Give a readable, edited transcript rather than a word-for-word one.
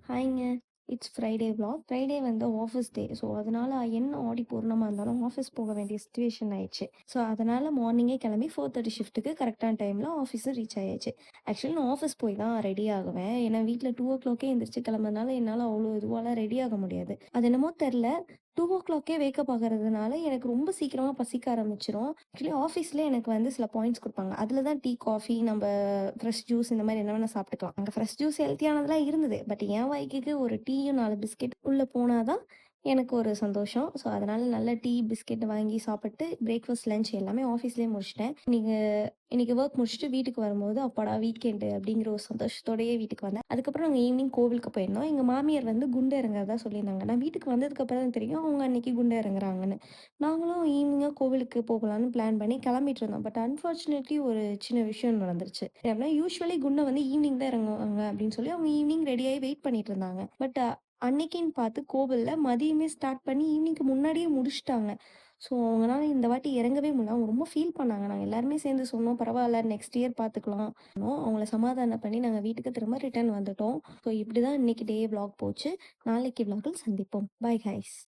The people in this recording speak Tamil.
ஹாய்ங்க. It's Friday vlog. ஃப்ரைடே வந்து ஆஃபீஸ் டே. ஸோ, அதனால என்ன ஆடி பூரணமா இருந்தாலும் ஆஃபீஸ் போக வேண்டிய சிச்சுவேஷன் ஆயிடுச்சு. ஸோ, அதனால மார்னிங்கே கிளம்பி 4:30 ஷிஃப்ட்டுக்கு கரெக்டான டைமில் ஆஃபீஸும் ரீச் ஆயாச்சு. ஆக்சுவலி நான் ஆஃபீஸ் போய் தான் ரெடி ஆகுவேன். ஏன்னா வீட்டில் 2:00 எந்திரிச்சு கிளம்புறதுனால என்னால் அவ்வளோ இதுவாலாம் ரெடி ஆக முடியாது. அது என்னமோ தெரில. 2:00 வேக்கப் ஆகுறதுனால எனக்கு ரொம்ப சீக்கிரமாக பசிக்க ஆரம்பிச்சிரும். ஆக்சுவலி ஆஃபீஸில் எனக்கு வந்து சில பாயிண்ட்ஸ் கொடுப்பாங்க. அதில் தான் டீ, காஃபி, நம்ம ஃப்ரெஷ் ஜூஸ் இந்த மாதிரி என்ன வேணால் சாப்பிட்டுக்கலாம். அங்கே ஃப்ரெஷ் ஜூஸ் ஹெல்த்தியானதெல்லாம் இருந்தது. பட் என் வாய்க்குக்கு ஒரு டீயும் 4 பிஸ்கெட் உள்ளே போனால் தான் எனக்கு ஒரு சந்தோஷம். ஸோ அதனால நல்ல டீ, பிஸ்கெட் வாங்கி சாப்பிட்டு பிரேக்ஃபாஸ்ட், லஞ்ச் எல்லாமே ஆஃபீஸ்லேயே முடிச்சிட்டேன். இன்னைக்கு ஒர்க் முடிச்சுட்டு வீட்டுக்கு வரும்போது அப்பாடா வீக்கெண்டு அப்படிங்கிற ஒரு சந்தோஷத்தோடயே வீட்டுக்கு வந்தேன். அதுக்கப்புறம் நாங்கள் ஈவினிங் கோவிலுக்கு போயிருந்தோம். எங்கள் மாமியார் வந்து குண்டு இறங்குறதா சொல்லியிருந்தாங்க. நான் வீட்டுக்கு வந்ததுக்கப்புறம் தான் தெரியும் அவங்க அன்னைக்கு குண்டு இறங்குறாங்கன்னு. நாங்களும் ஈவினிங்காக கோவிலுக்கு போகலான்னு பிளான் பண்ணி கிளம்பிட்டு இருந்தோம். பட் அன்ஃபார்ச்சுனேட்லி ஒரு சின்ன விஷயம் நடந்துருச்சு. அப்படின்னா யூஸ்வலி குண்டை வந்து ஈவினிங் தான் இறங்குவாங்க அப்படின்னு சொல்லி அவங்க ஈவினிங் ரெடியாகி வெயிட் பண்ணிட்டு இருந்தாங்க. பட் அன்னைக்குன்னு பார்த்து கோவில்ல மதியமே ஸ்டார்ட் பண்ணி ஈவினிங்க்கு முன்னாடியே முடிச்சுட்டாங்க. ஸோ அவங்கனால இந்த வாட்டி இறங்கவே முடியல. அவங்க ரொம்ப ஃபீல் பண்ணாங்க. நாங்கள் எல்லாருமே சேர்ந்து சொன்னோம், பரவாயில்ல நெக்ஸ்ட் இயர் பார்த்துக்கலாம். அவங்கள சமாதானம் பண்ணி நாங்கள் வீட்டுக்கு திரும்ப ரிட்டர்ன் வந்துட்டோம். ஸோ இப்படி தான் இன்னைக்கு டே vlog போச்சு. நாளைக்கு vlogல் சந்திப்போம். Bye guys.